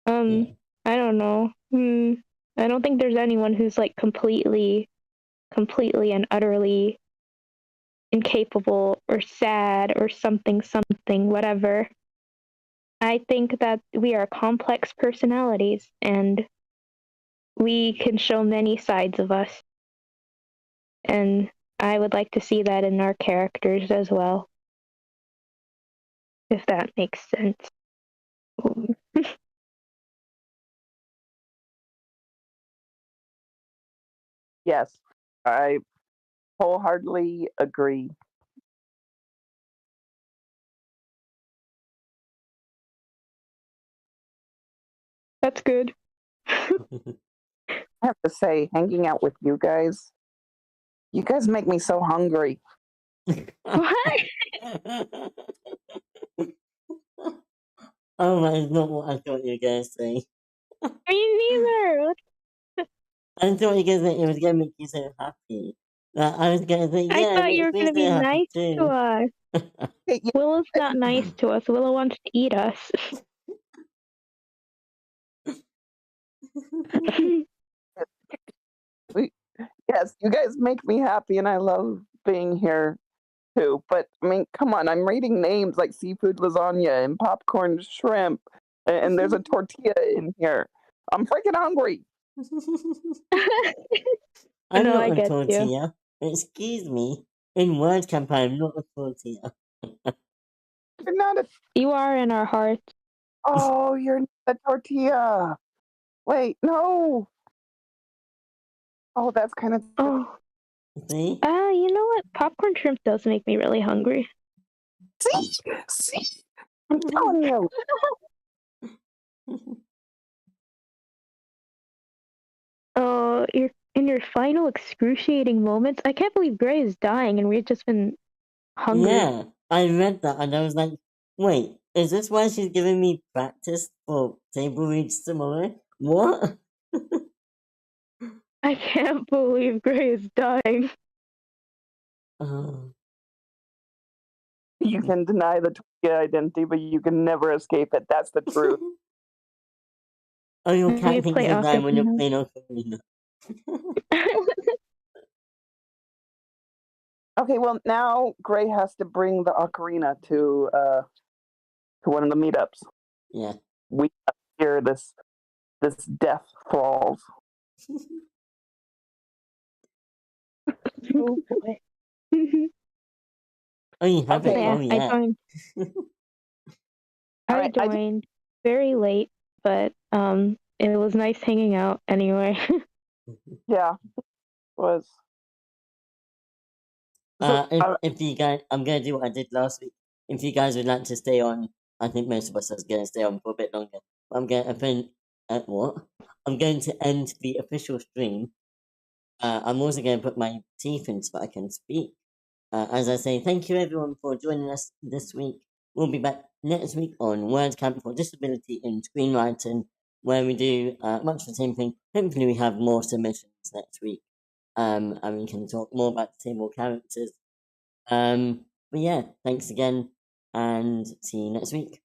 Yeah. I don't know. I don't think there's anyone who's like completely and utterly incapable or sad or something whatever. I think that we are complex personalities and we can show many sides of us. And I would like to see that in our characters as well, if that makes sense. Yes, I wholeheartedly agree. That's good. I have to say, hanging out with you guys make me so hungry. What? Oh, that is not what I thought you were going to say. Me neither. I thought you were going to say it was going to make you so happy. I was going to say, I yeah, it thought you makes were me going to so be happy nice to too. us. Hey, yeah, Willow's not nice to us. Willow wants to eat us. yes, you guys make me happy, and I love being here too. But I mean, come on, I'm reading names like seafood lasagna and popcorn shrimp, and there's a tortilla in here. I'm freaking hungry. I'm No, not I a get you. tortilla. Excuse me. In WordCamp, I'm not a tortilla. You're not a. You are in our hearts. Oh, you're not a tortilla. Wait, no. Oh, that's kind of. Oh, See? you know what? Popcorn shrimp does make me really hungry. See, I'm telling you. Oh, in your final excruciating moments. I can't believe Gray is dying and we've just been hungry. Yeah, I read that and I was like, wait, is this why she's giving me practice for table reads tomorrow? What? I can't believe Gray is dying. Oh, You can deny the Twiggy identity, but you can never escape it. That's the truth. oh, your We cat thinks play you're dying when you're Ocarina. playing Ocarina. Okay, well now Gray has to bring the ocarina to one of the meetups. Yeah. We hear this death thralls. Oh boy. Oh, you have Okay. it? Yeah, Oh, I yeah. joined. All I right, joined very late, but it was nice hanging out anyway. Yeah, was. So, If you guys, I'm gonna do what I did last week. If you guys would like to stay on, I think most of us are gonna stay on for a bit longer. I'm going to what? I'm going to end the official stream. I'm also going to put my teeth in so I can speak. As I say, thank you everyone for joining us this week. We'll be back next week on WordCamp for Disability in Screenwriting, where we do much the same thing. Hopefully, we have more submissions next week, and we can talk more about the table characters. But yeah, thanks again, and see you next week.